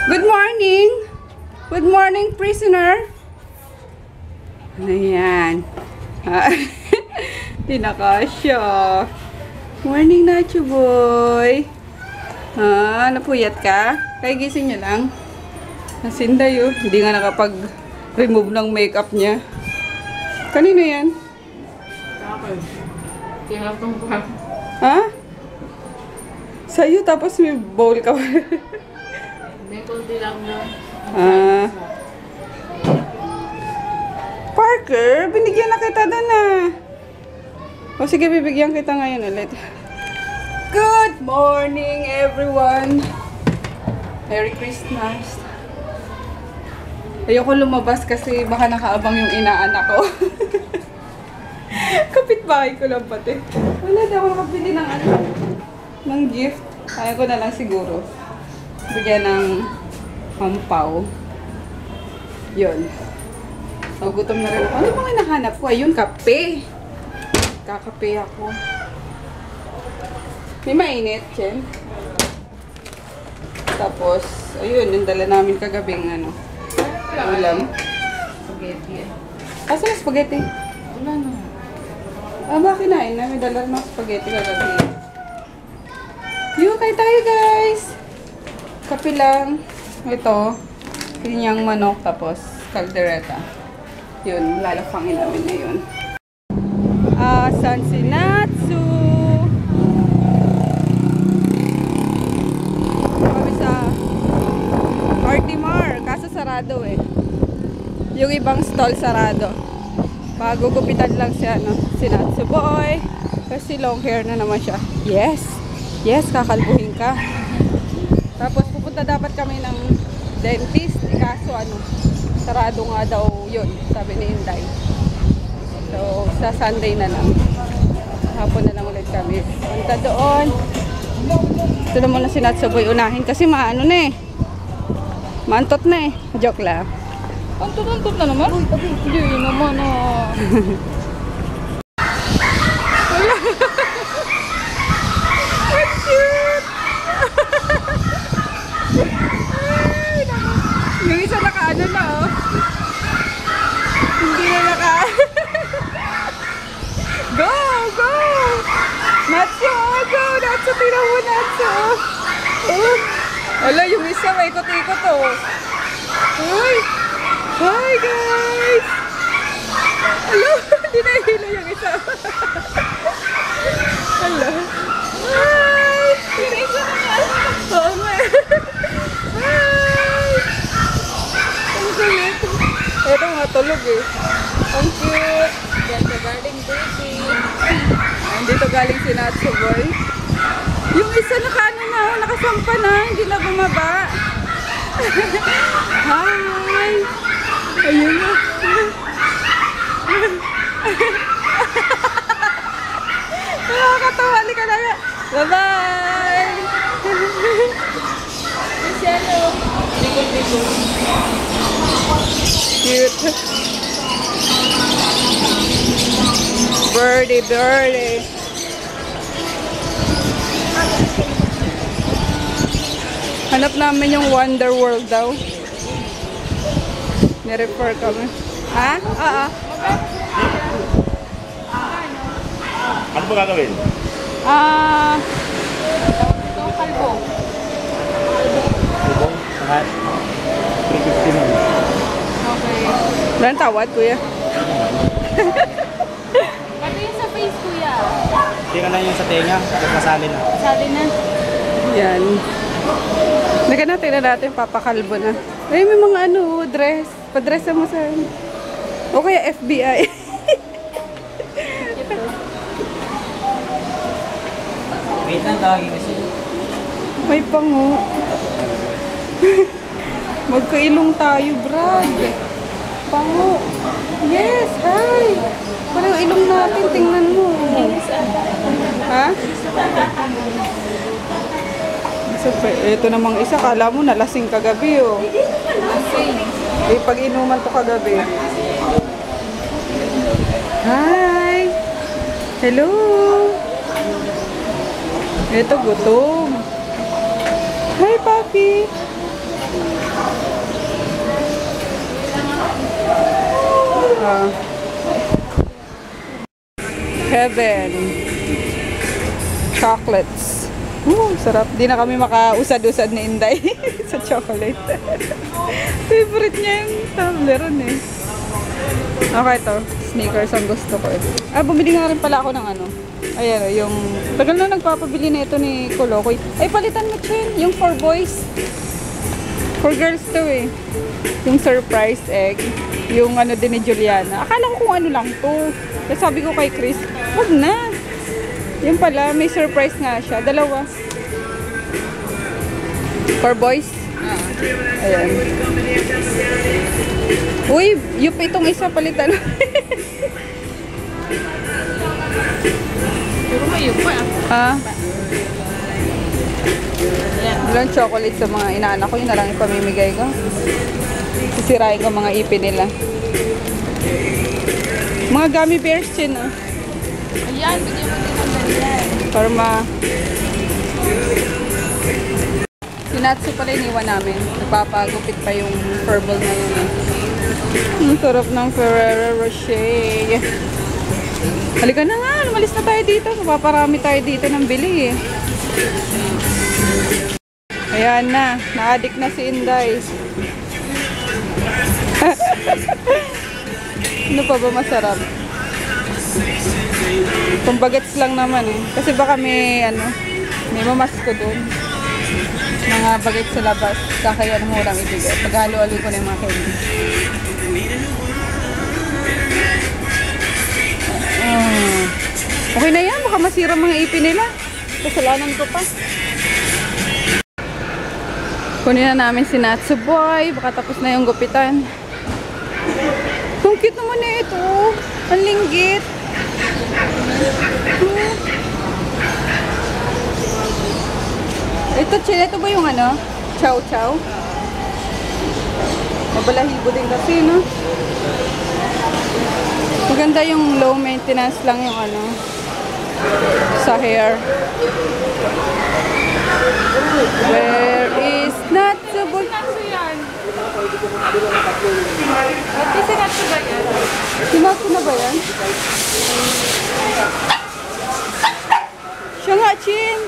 Good morning! Good morning, prisoner! Ayan. Tinakasya. Morning, Nacho boy. Napuyat ka? Kaya gising niya lang. Nasinday oh. Hindi nga nakapag-remove ng makeup niya. Kanino yan? Ha? Sa'yo, tapos may bowl ka pa. May kunti lang na. Parker, binigyan na kita doon O sige, bibigyan kita ngayon ulit. Good morning, everyone! Merry Christmas! Ayoko lumabas kasi baka nakaabang yung inaanak ko. Kapitbahay ko lang pati. Wala daw makabili ng ng gift. Kaya ko na lang siguro. Bigyan ng pampaw. Yun. Nagutom na rin ako. Ano bang hinahanap ko? Ayun, kape. Kakape ako. May mainit, Chen. Tapos, ayun, yung dala namin kagabing ulam. Spaghetti. Asa na spaghetti? Wala na. Bakit kinain na? May dala ng spaghetti kagabi. Yun, kain tayo guys! Kape lang. Ito, pinyang manok, tapos kaldereta. Yun, lalapangin namin ngayon. Sansinatsu! Kami sa Artimar, kaso sarado eh. Yung ibang stall sarado. Magugupitan lang si Natsu boy. Kasi long hair na naman siya. Yes! Yes, kakalbuhin ka. Tapos pupunta dapat kami ng dentist. Kaso sarado nga daw yun, sabi ni Inday. So, sa Sunday na lang. Hapon na lang ulit kami. Punta doon. Ito na muna si Natsu boy unahin kasi maano na eh. Mantot na eh. Joke lang. Antot na naman? Hindi naman Wala. Ang cute! Ay, yung isa naka-ano na Hindi na Go! Go! Natsu! Go! Natsu! Tira mo, Natsu! Wala, yung isa may ikot-ikot Uy! Hi guys! Hello! Hindi nahihilo yung isa. Hello! Hi! Yung isa naman! Oo nga. Hi! Ang kulit. Ito nga tulog eh. Ang cute. Dito galing baby. Nandito galing si Natsu boy. Yung isa nakasampa na. Hindi na bumaba. Hi! Ayun na. Nakakatawa. Halika na nga. Bye-bye! Michelle. Likod. Cute. Birdie. Hanap namin yung Wonder World daw. Ni-refer kami. Ha? Oo. Ano ba gagawin? Kalbo. Ibong, lahat. 350 mo. Okay. Walang tawad, kuya. Pati yung sa face kuya. Tingnan na yung sa tenga, kasali na. Sali na. Yan. Tingnan natin, papakalbo na. Ay, may mga dress. Padresa mo sa o kaya FBI. Wait lang, tawagin kasi. May pango. Magkailong tayo, Brad. Pango. Yes, hi. Parang ilong natin, tingnan mo. Ha? Ito namang isa, kala mo nalasing kagabi pag inuman to kagabi. Hi! Hello! Ito, gutom. Hi, Papi! Heaven. Chocolates. Sarap. Di na kami makausad-usad ni Inday sa chocolate. Favorite niya yung Toblerone eh. Okay to. Sneakers ang gusto ko eh. Bumili nga rin pala ako ng ano. Ayan o, yung... Tagal na nagpapabili na ito ni Kolokoy. Ay, palitan mo, Chen. Yung for boys. For girls to eh. Yung surprise egg. Yung ano din ni Juliana. Akala ko kung ano lang to. Kaya sabi ko kay Chris, wag na. Yung pala, may surprise nga siya. Dalawa. For boys. Ayan. Uy, yung itong isa palitan. Pero may pa. Ha? Walang chocolate sa mga inaanak ko. Yun na lang ipamimigay ko. Sisirain ko mga ipin nila. Mga gummy bears din, ah. Ayan, bigyan mo din ng ganyan. Para Sinatsu pala iniwan namin. Nagpapagupit pa yung furball na yun. Ang sarap ng Ferrero Rocher. Halika na nga, lumalis na tayo dito. Mapaparami tayo dito ng bili eh. Ayan na, na-addict na si Inday. Ano pa ba masarap? Kung bagets lang naman eh. Kasi baka may may mamasko dun. Mga bagets sa labas. Kakaya ng murang ibigay. Paghalo-halo ko na yung mga candy. Okay na yan. Baka masira mga ipin nila. Kasalanan ko pa. Kunin na namin si Natsu Boy. Baka tapos na yung gupitan. Ang cute naman na ito. Ang linggit. Ito ba yung ano? Chow chow? Mabalahibo din kasi, no? Maganda yung low maintenance lang yung ano sa hair. Where is Natsu Boy? Natsu yan. Ate, si Natsu ba yan? Sinatsu na ba yan? Siya nga, Chin.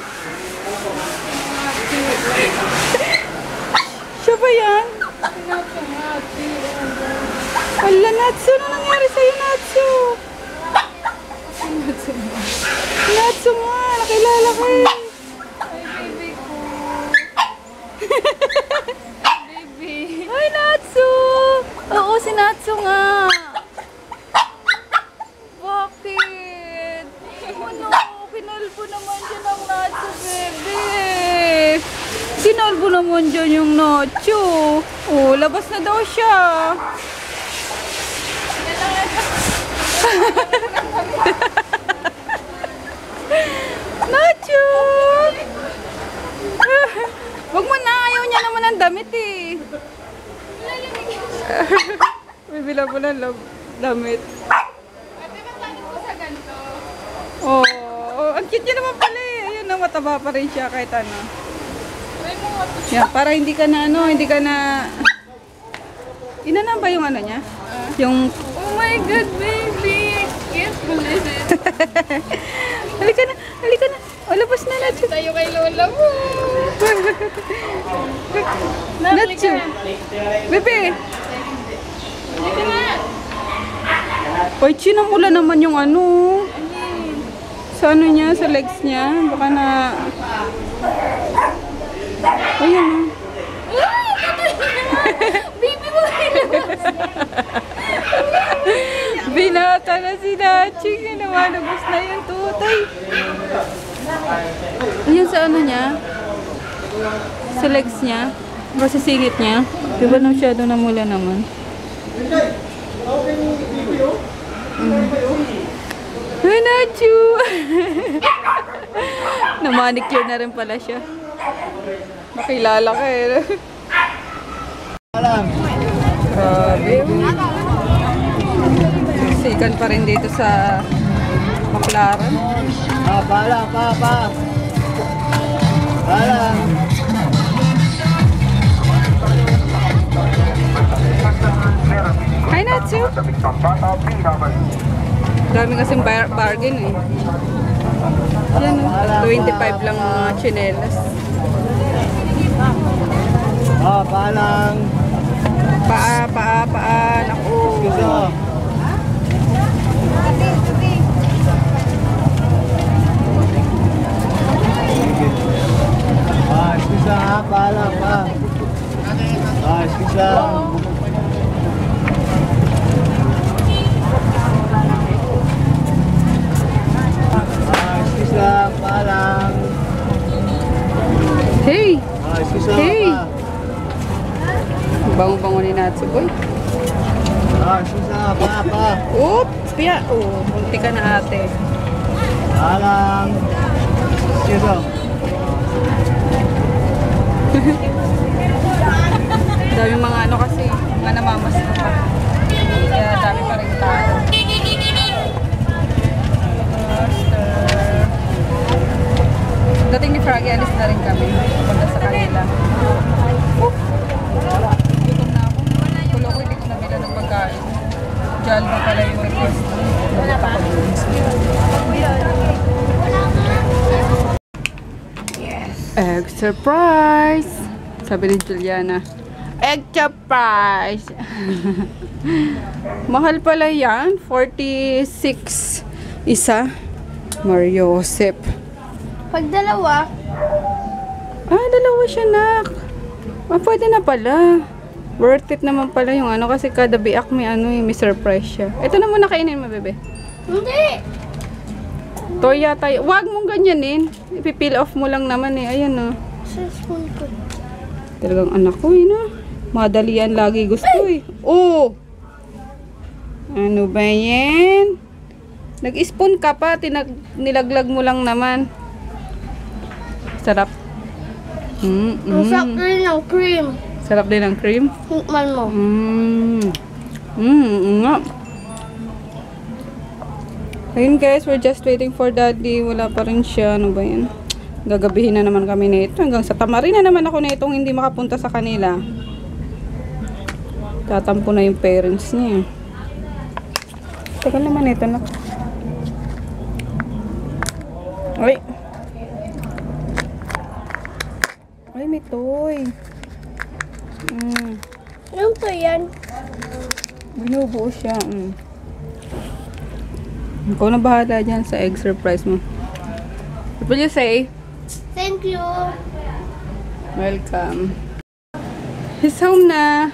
Siya ba yan? Natsu nga, ate. Wala, Natsu. Ano nangyari sa'yo, Natsu? Natsu nga. Nakilala ko eh. Ay, baby ko. Baby. Ay, Natsu! Oo, si Natsu nga. Bakit? Ano? Kinalbo naman dyan ang Natsu, bebe. Kinalbo naman dyan yung Natsu. Oh, labas na daw siya. Natsu! Wag mo na, ayaw niya naman ng damit eh. Bibila mo ng damit. Ate, magkano po sa ganito? Oh, ang cute niya naman pala eh. Ayun na, mataba pa rin siya kahit ano. May mga Yan, para hindi ka na hindi ka na... Inana ba yung ano niya? Yung... oh my God, baby! Can't believe it. Halika na, halika na. O, labas na, Natsu. Tayo kay Lola mo. Natsu. Bebe. Halika na. Oy, chinamula naman yung ano. Sa ano niya, sa legs niya. Baka na... Ayun Baby mo ilabas. Binata na si Nachi. Lumalabas na yung tutay. Ayun sa ano niya. Sa legs niya. O sa singit niya. Diba na masyado namula naman. Ay, Nachu! Na-manicure na rin pala siya. Makilala ka eh. Grabe. Sikan pa rin dito sa Baclaran. Balang, pa. Balang. Dami kasing bargain eh. Yan o, 25 lang mga tsinelas. Paalang. Paa. Naku. Gusto. Excuse lang ha, paalang pa. Excuse lang. Excuse lang, paalang. Hey! Excuse lang Hey! pa. Bango-bango ni Natsuboy. Excuse lang, pa. Oops! Pia! Oh, munti ka na ate. Paalang. Excuse lang. Dami mga ano kasi, mga namamas na pa. Kaya dami pa rin tao. Dating ni Froggy, alis na rin kami. Punta sa kanila. Gutom na ako. Kulo ko, hindi ko nabila ng pagkain. Diyan pa pala yung request. Nalita ko dun. Yes! Egg surprise! Sabi ni Juliana. Egg surprise! Mahal pala yan. 46 isa. Mario Josep. Pag dalawa, Dalawa siya, nak. Pwede na pala. Worth it naman pala yung ano kasi kada biak may ano may surprise siya. Ito na muna kainin mo, bebe. hindi. Toy yata. Wag mong ganyanin. Ipipeel off mo lang naman eh. Ayan oh. Sa spoon ko. Talagang anak ko eh, no? Madalian lagi gusto eh. Oh! Ano ba yan? Nag-spoon ka pa. Nilaglag mo lang naman. Sarap. Masarap rin ng cream. Sarap din ang cream. Tikman mo. Nga. Ayun guys, we're just waiting for daddy. Wala pa rin siya. Ano ba yan? Gagabihin na naman kami nito. Hanggang sa tamarin na naman ako na itong hindi makapunta sa kanila. Tatampo na yung parents niya. Tagal naman ito na. Ay! Ay, may toy. Anong to yan? Binubuo siya. Ikaw na bahala dyan sa egg surprise mo. What will you say? Thank you. Welcome. He's home na.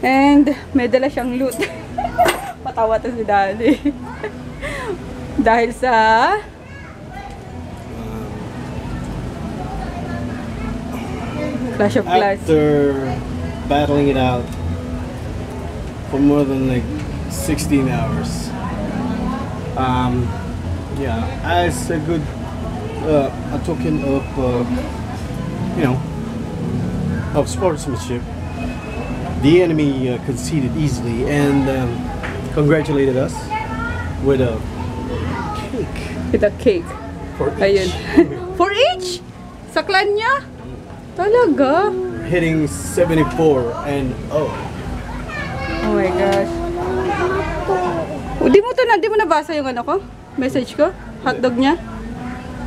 And may dala siyang loot. Patawa to si daddy. Dahil sa Clash of Clans. After battling it out for more than like 16 hours, yeah, as a good a token of of sportsmanship, the enemy conceded easily and congratulated us with a cake With a cake. for Ayun. each, For each? Sa clan niya? Talaga? hitting 74 and oh. Oh my gosh. Di mo nabasa yung ano ko? Message ko? Hotdog niya?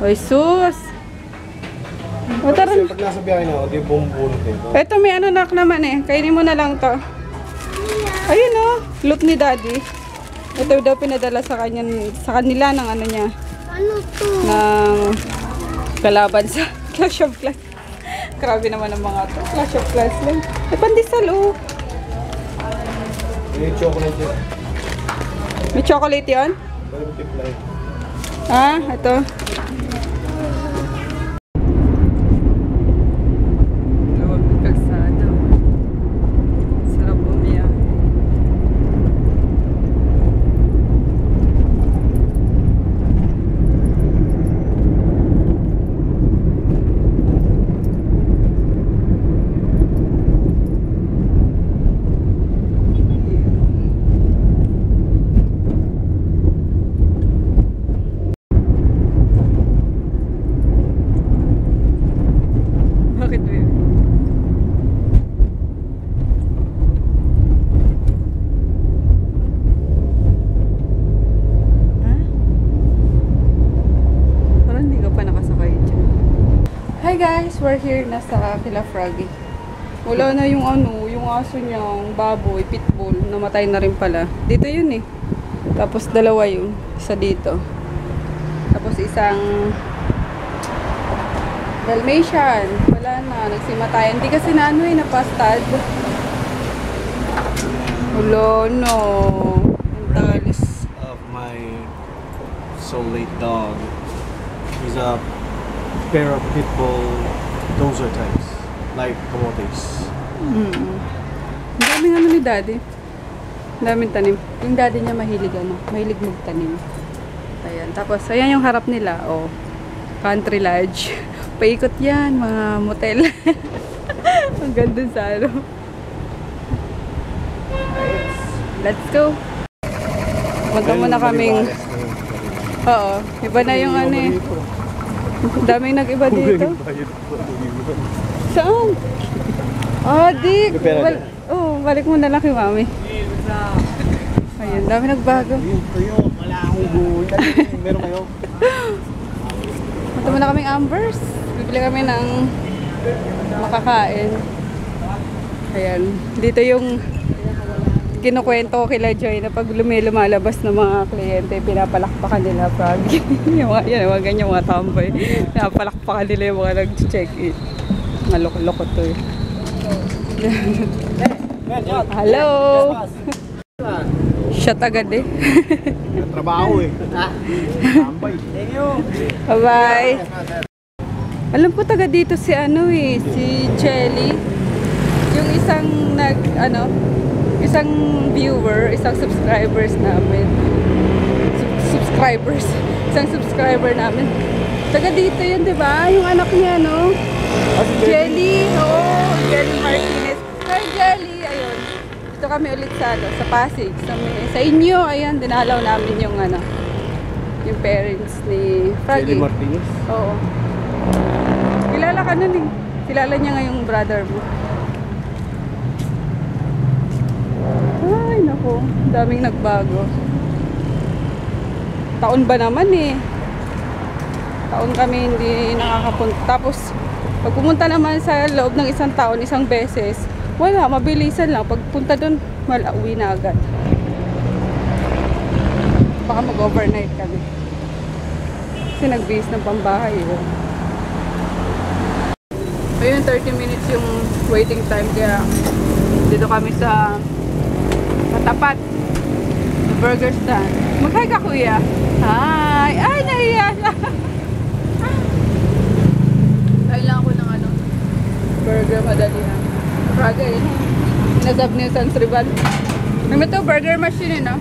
Oy, sus! O, tara. Kasi pag nasa biyahe na ako, di bumubulot dito. Eto, may ano nak naman eh. Kainin mo na lang to. Ayun oh, loot ni daddy. Ito daw pinadala sa kanila ng ano niya. Ano to? Ng kalaban sa Clash of Clans. Grabe naman ang mga to. Clash of Clans lang. May pandesal oh. Yung chocolate yun. May chocolate yun? Pwede mo tiplay. Ito. Kalsada. Sarap bumiyahe. we're here na sa kila Froggy. Wala na yung ano, yung aso niyang baboy, pitbull, namatay na rin pala. Dito yun eh. Tapos dalawa yun, isa dito. Tapos isang Dalmatian, wala na, nagsimatayan. Hindi kasi na ano eh, napastad. Wala no. Mentalis. Of my so late dog. He's a pair of pit bull dozer types, like coyotes. Ang daming ano ni daddy. Ang daming tanim. Yung daddy niya mahilig ano, mahilig magtanim. Ayan. Tapos, ayan yung harap nila. Oh, country lodge. Paikot yan, mga motel. Ang ganda sa ano. Let's go. Punta muna kaming... Oo, iba na yung ano eh. Daming nag-iba dito. Saan? Ah, dik. Balik mo na lang kay mami. Ayun, dami nagbago. Wala akong buhay. Meron kayo? Punta muna kaming Ambers. Bibili kami ng makakain. Ayan. Dito yung kinukwento ko kila Joy na pag lumalabas ng mga kliyente, pinapalakpakan nila pag yung mga ganyan mga tamboy. Pinapalakpakan nila yung mga nag-check-in. Maloko-loko to eh. Hello! Shot agad eh. Trabaho eh. Tambay. Thank you. Bye-bye. Alam ko taga dito si ano eh, si Jelly. Yung isang isang viewer, isang subscribers namin. Isang subscriber namin. Taga dito yun, di ba? Yung anak niya, no? Jelly. Oo, Jelly Martinez. Hi, Jelly. Ayun. Dito kami ulit sa Pasig. Sa inyo, ayan, dinalaw namin yung yung parents ni Froggy. Jelly Martinez? Oo. Kilala ka nun eh. Kilala niya nga yung brother mo. Ay, naku. Daming nagbago. Taon ba naman eh. Taon kami hindi nakakapunta. Tapos, pag pumunta naman sa loob ng isang taon, isang beses, wala, mabilisan lang. Pagpunta doon, uwi na agad. Baka mag-overnight kami. Kasi nag-base ng pambahay eh. Ayun, 30 minutes yung waiting time. Kaya, dito kami sa matapat the burger stand. Mag-hi ka, kuya. Hi! Ay, nahiya siya. Kailangan ko ng burger madali na. Praga eh. Nasab niya San Sriban. May ito, burger machine eh, no?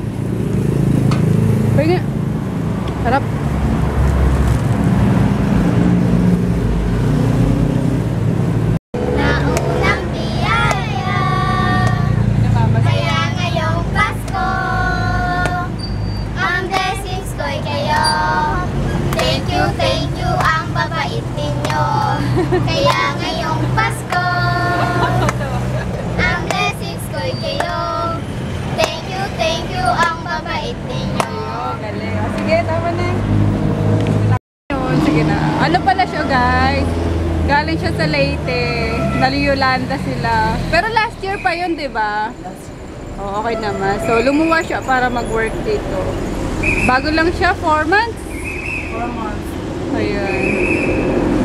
Pwede nga. Harap. Kaya ngayong Pasko, ang blessings ko'y kayo. Thank you, ang babait ninyo. Galing. Sige, tama na. Sige na. Ano pala siya, guys? Galing siya sa Leyte. Naliyolanda sila. Pero last year pa yun, di ba? Oh, okay naman. So, lumuwa siya para mag-work dito. Bago lang siya, 4 months? 4 months. Ayun.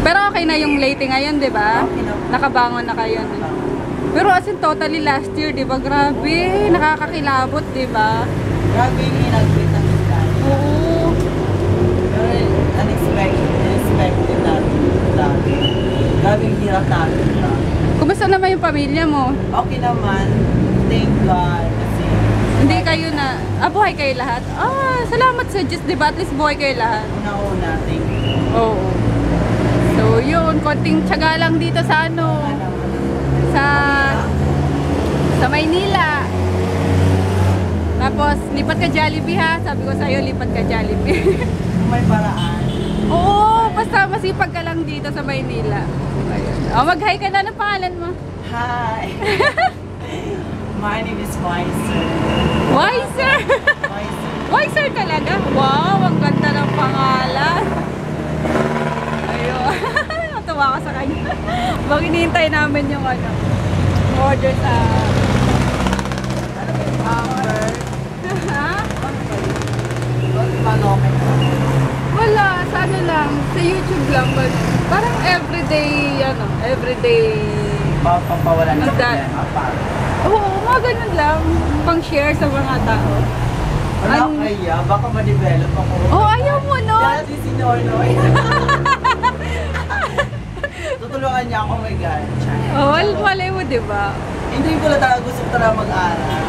Pero okay na yung Leyte ngayon, di ba? Nakabangon na kayo. Pero as in totally last year, di ba? Grabe, nakakakilabot, di ba? Grabe yung inagpita nila. Oo. Pero unexpected natin. Grabe yung hirap natin na. Kumusta naman yung pamilya mo? Okay naman. Thank God. Kasi Hindi kayo na, buhay kayo lahat? Salamat sa Diyos, di ba? At least buhay kayo lahat. una-una, thank you. Oo. So, yun, konting tiyaga lang dito sa sa Maynila. Tapos, lipat ka Jollibee ha. Sabi ko sa'yo, lipat ka Jollibee. May paraan. Oo, basta masipag ka lang dito sa Maynila. Ayun. Mag-hi ka na ng pangalan mo. Hi! My name is Wiser. Wiser! Wiser. Wiser talaga? Wow, ang ganda ng pangalan. Ayun. Tuwa ako sa kanya. Bang hinihintay namin yung ano, order sa... Ano ba yung Amber? Ha? Wala, sa ano lang, sa YouTube lang. But parang everyday, Pampawalan ng Magda- problema. Paano? oo, mga ganun lang. Pang-share sa mga tao. Wala An- kaya, baka ma-develop ako. Oh, ayaw mo, no? Kaya si Sinonoy. Tutulungan niya ako, my God. Oh, malay mo, di ba? Hindi ko lang talaga gusto talaga mag-aral.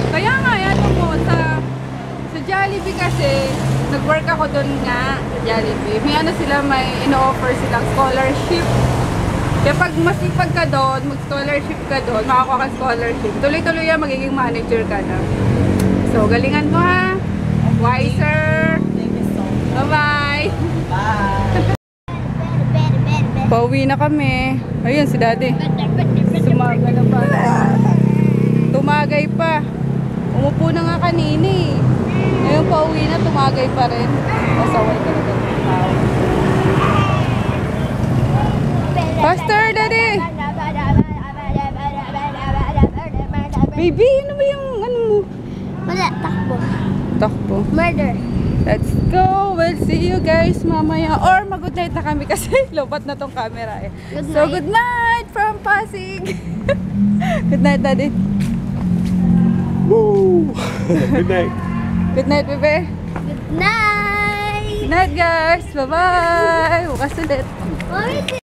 Kaya nga, ano mo, sa Jollibee kasi, nag-work ako doon nga, sa Jollibee. May ano sila, may ino-offer silang scholarship. Kaya pag masipag ka doon, mag-scholarship ka doon, makakuha ka scholarship, tuloy-tuloy yan, magiging manager ka na. So, galingan mo ha. Wiser. Thank you so much. Bye-bye. Bye. Pauwi na kami. Ayun, si Daddy. Sumaga na pa. Tumagay pa. Umupo na nga kanina eh. Ngayon pauwi na, tumagay pa rin. Pasaway ka na doon. Faster, Daddy! Baby, ano ba yung ano mo? Wala, takbo. Takbo. Murder. Let's go! We'll see you guys mamaya. Or mag-good night na kami kasi lobat na tong camera eh. Good So, night. good night from Pasig! Good night, Daddy. Woo! Good night. Good night, bebe. Good night. Good night, guys. Bye-bye. Bukas ulit. Mommy,